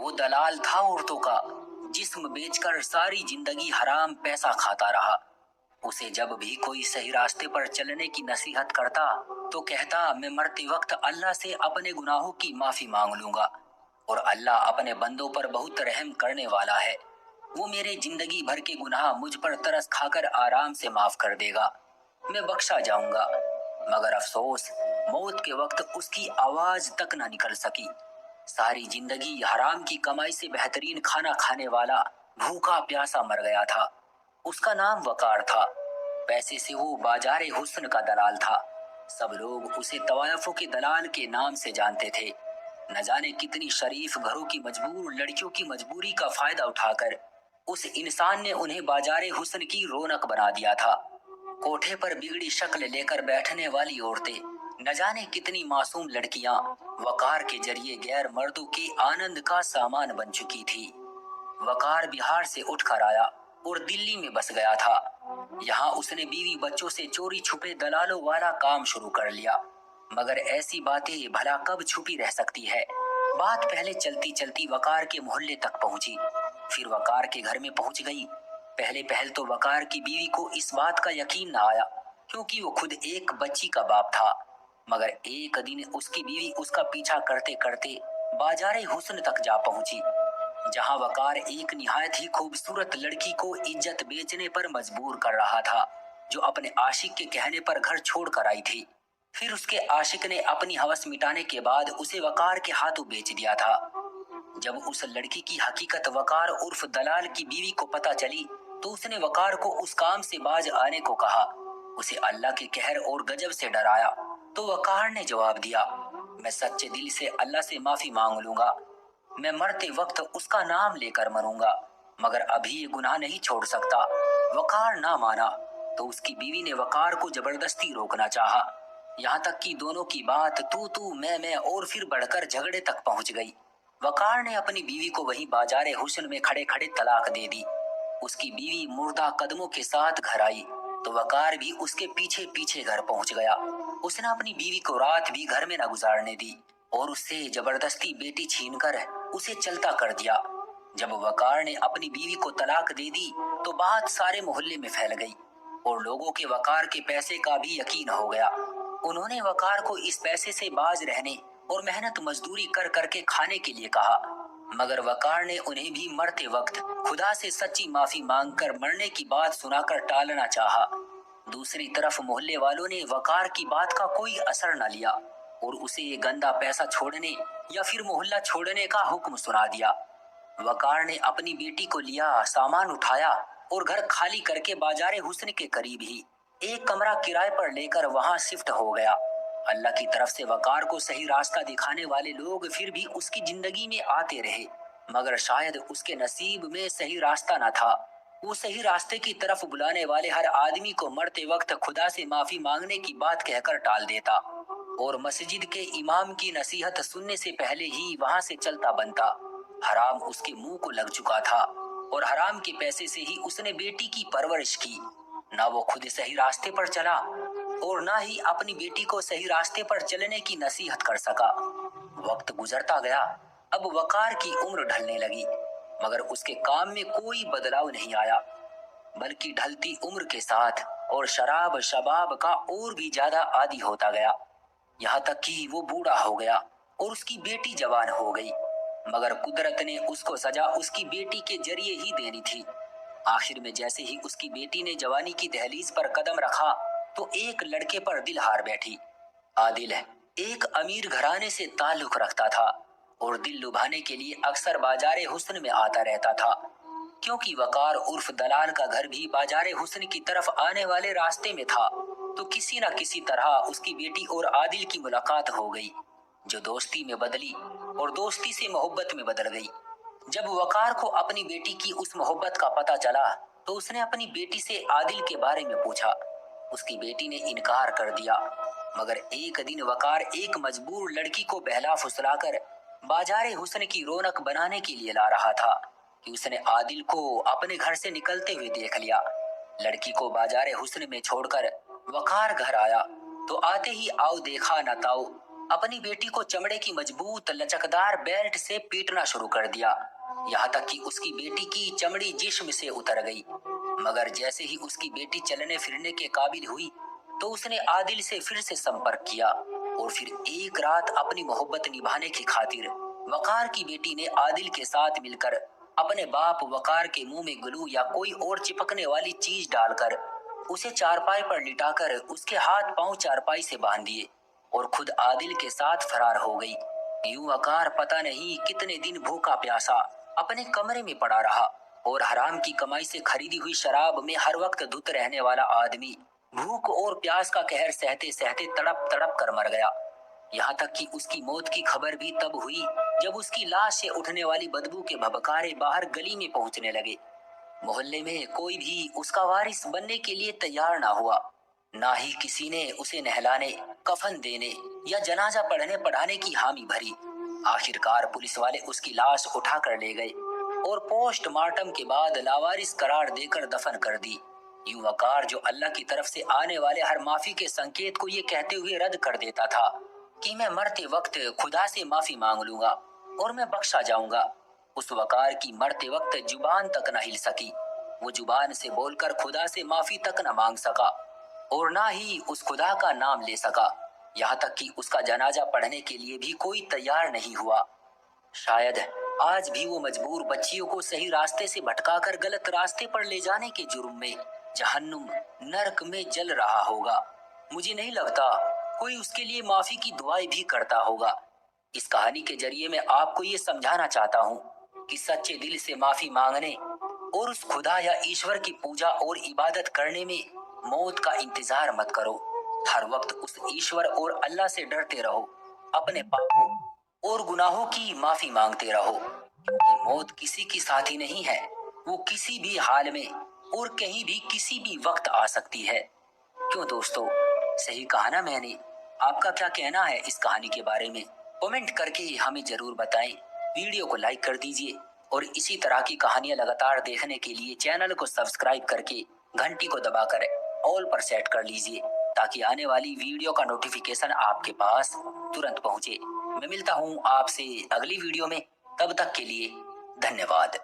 वो दलाल था औरतों का, जिस्म बेचकर सारी जिंदगी हराम पैसा खाता रहा। उसे जब भी कोई सही रास्ते पर चलने की नसीहत करता तो कहता, मैं मरते वक्त अल्लाह से अपने गुनाहों की माफी मांग लूंगा और अल्लाह अपने बंदों पर बहुत रहम करने वाला है। वो मेरे जिंदगी भर के गुनाह मुझ पर तरस खाकर आराम से माफ कर देगा, मैं बख्शा जाऊंगा। मगर अफसोस, मौत के वक्त उसकी आवाज तक न निकल सकी। सारी जिंदगी हराम की कमाई से बेहतरीन खाना खाने वाला भूखा प्यासा मर गया था। उसका नाम वकार था। पैसे से वो बाजारे हुस्न का दलाल था। सब लोग उसे तवायफों के दलाल के नाम से जानते थे। न जाने कितनी शरीफ घरों की मजबूर लड़कियों की मजबूरी का फायदा उठाकर उस इंसान ने उन्हें बाजारे हुस्न की रौनक बना दिया था। कोठे पर बिगड़ी शक्ल लेकर बैठने वाली औरतें, न जाने कितनी मासूम लड़कियां वकार के जरिए गैर मर्दों के आनंद का सामान बन चुकी थी। वकार बिहार से उठकर आया और दिल्ली में बस गया था। यहाँ उसने बीवी बच्चों से चोरी छुपे दलालों वाला काम शुरू कर लिया। मगर ऐसी बातें भला कब छुपी रह सकती है। बात पहले चलती चलती वकार के मोहल्ले तक पहुंची, फिर वकार के घर में पहुंच गई। पहले तो वकार की बीवी को इस बात का यकीन न आया, क्योंकि वो खुद एक बच्ची का बाप था। मगर एक दिन उसकी बीवी उसका पीछा करते करते बाजारे हुस्न तक जा पहुंची, जहां वकार एक निहायत ही खूबसूरत लड़की को इज्जत बेचने पर मजबूर कर रहा था, जो अपने आशिक के कहने पर घर छोड़ कर आई थी। फिर उसके आशिक ने अपनी हवस मिटाने के बाद उसे वकार के हाथों बेच दिया था। जब उस लड़की की हकीकत वकार उर्फ दलाल की बीवी को पता चली तो उसने वकार को उस काम से बाज आने को कहा। उसे अल्लाह के कहर और गजब से डराया तो वकार ने जवाब दिया, मैं सच्चे दिल से अल्लाह से माफी मांग लूंगा, मैं मरते वक्त उसका नाम लेकर मरूंगा, मगर अभी ये गुनाह नहीं छोड़ सकता। वकार ना माना तो उसकी बीवी ने वकार को जबरदस्ती रोकना चाहा, यहाँ तक कि दोनों की बात तू मैं और फिर बढ़कर झगड़े तक पहुंच गई। वकार ने अपनी बीवी को वहीं बाजारे हुस्न में खड़े खड़े तलाक दे दी। उसकी बीवी मुर्दा कदमों के साथ घर आई तो वकार भी उसके पीछे पीछे घर पहुंच गया। उसने अपनी बीवी को रात भी घर में न गुजारने दी और उससे जबरदस्ती बेटी छीनकर उसे चलता कर दिया। जब वकार ने अपनी बीवी को तलाक दे दी तो बात सारे मोहल्ले में फैल गई और लोगों के वकार के पैसे का भी यकीन हो गया। उन्होंने वकार को इस पैसे से बाज रहने और मेहनत मजदूरी कर करके खाने के लिए कहा, मगर वकार ने उन्हें भी मरते वक्त खुदा से सच्ची माफी मांगकर मरने की बात सुनाकर टालना चाहा। दूसरी तरफ मोहल्ले वालों ने वकार की बात का कोई असर न लिया और उसे ये गंदा पैसा छोड़ने या फिर मोहल्ला छोड़ने का हुक्म सुना दिया। वकार ने अपनी बेटी को लिया, सामान उठाया और घर खाली करके बाजारे हुस्न के करीब ही एक कमरा किराए पर लेकर वहां शिफ्ट हो गया। अल्लाह की तरफ से वकार को सही रास्ता दिखाने वाले लोग फिर भी उसकी जिंदगी में आते रहे, मगर शायद उसके नसीब में सही रास्ता न था। वो सही रास्ते की तरफ बुलाने वाले हर आदमी को मरते वक्त खुदा से माफी मांगने की बात कहकर टाल देता और मस्जिद के इमाम की नसीहत सुनने से पहले ही वहां से चलता बनता। हराम उसके मुंह को लग चुका था और हराम के पैसे से ही उसने बेटी की परवरिश की। ना वो खुद सही रास्ते पर चला और ना ही अपनी बेटी को सही रास्ते पर चलने की नसीहत कर सका। वक्त गुजरता गया। अब वकार की उम्र ढलने लगी, मगर उसके काम में कोई बदलाव नहीं आया, बल्कि ढलती उम्र के साथ और शराब शबाब का और भी ज्यादा आदी होता गया, यहाँ तक कि वो बूढ़ा हो गया और उसकी बेटी जवान हो गई। मगर कुदरत ने उसको सजा उसकी बेटी के जरिए ही देनी थी। आखिर में जैसे ही उसकी बेटी ने जवानी की दहलीज पर कदम रखा तो एक लड़के पर दिल हार बैठी। आदिल एक अमीर घराने से ताल्लुक रखता था और दिल लुभाने के लिए अक्सर बाजारे हुस्न में आता रहता था। क्योंकि वकार उर्फ दलाल का घर भी बाजारे हुस्न की तरफ आने वाले रास्ते में था, तो किसी न किसी तरह उसकी बेटी और आदिल की मुलाकात हो गई, जो दोस्ती में बदली और दोस्ती से मोहब्बत में बदल गई। जब वकार को अपनी बेटी की उस मोहब्बत का पता चला तो उसने अपनी बेटी से आदिल के बारे में पूछा। उसकी बेटी ने इनकार कर दिया, मगर एक दिन वकार एक मजबूर लड़की को बहला फुसलाकर बाजारे हुस्न की रौनक बनाने के लिए ला रहा था कि उसने आदिल को अपने घर से निकलते हुए देख लिया। लड़की को बाजारे हुस्न में छोड़कर वकार घर आया तो आते ही आओ देखा न ताओ, अपनी बेटी को चमड़े की मजबूत लचकदार बेल्ट से पीटना शुरू कर दिया, यहाँ तक कि उसकी बेटी की चमड़ी जिस्म से उतर गई। मगर जैसे ही उसकी बेटी चलने फिरने के काबिल हुई तो उसने आदिल से फिर से संपर्क किया और फिर एक रात अपनी मोहब्बत निभाने की खातिर वकार की बेटी ने आदिल के साथ मिलकर अपने बाप वकार के मुंह में ग्लू या कोई और चिपकने वाली चीज डालकर उसे चारपाई पर लिटाकर उसके हाथ पांव चारपाई से बांध दिए और खुद आदिल के साथ फरार हो गई। यूं वकार पता नहीं कितने दिन भूखा प्यासा अपने कमरे में पड़ा रहा और हराम की कमाई से खरीदी हुई शराब में हर वक्त धुत रहने वाला आदमी भूख और प्यास का कहर सहते सहते तड़प तड़प कर मर गया। यहाँ तक कि उसकी मौत की खबर भी तब हुई जब उसकी लाश से उठने वाली बदबू के भभकारे बाहर गली में पहुंचने लगे। मोहल्ले में कोई भी उसका वारिस बनने के लिए तैयार ना हुआ, ना ही किसी ने उसे नहलाने, कफन देने या जनाजा पढ़ने पढ़ाने की हामी भरी। आखिरकार पुलिस वाले उसकी लाश उठा कर ले गए और पोस्टमार्टम के बाद लावारिस करार देकर दफन कर दी। यूं वकार जो अल्लाह की तरफ से आने वाले हर माफी के संकेत को ये कहते हुए रद्द कर देता था कि मैं मरते वक्त खुदा से माफी मांग लूंगा और मैं बख्शा जाऊंगा, उस वकार की मरते वक्त जुबान तक न हिल सकी। वो जुबान से बोलकर खुदा से माफी तक न मांग सका और ना ही उस खुदा का नाम ले सका। यहाँ तक कि उसका जनाजा पढ़ने के लिए भी कोई तैयार नहीं हुआ। शायद आज भी वो मजबूर बच्चियों को सही रास्ते से भटकाकर गलत रास्ते पर ले जाने के जुर्म में जहन्नुम नरक में जल रहा होगा। मुझे नहीं लगता कोई उसके लिए माफी की दुआएं भी करता होगा। इस कहानी के जरिए मैं आपको ये समझाना चाहता हूँ कि सच्चे दिल से माफी मांगने और उस खुदा या ईश्वर की पूजा और इबादत करने में मौत का इंतजार मत करो। हर वक्त उस ईश्वर और अल्लाह से डरते रहो, अपने पापों और गुनाहों की माफी मांगते रहो, क्योंकि मौत किसी की साथी नहीं है। वो किसी भी हाल में और कहीं भी किसी भी वक्त आ सकती है। क्यों दोस्तों, सही कहा ना मैंने? आपका क्या कहना है इस कहानी के बारे में? कमेंट करके हमें जरूर बताएं। वीडियो को लाइक कर दीजिए और इसी तरह की कहानियां लगातार देखने के लिए चैनल को सब्सक्राइब करके घंटी को दबाकर ऑल पर सेट कर लीजिए, ताकि आने वाली वीडियो का नोटिफिकेशन आपके पास तुरंत पहुंचे। मैं मिलता हूं आपसे अगली वीडियो में, तब तक के लिए धन्यवाद।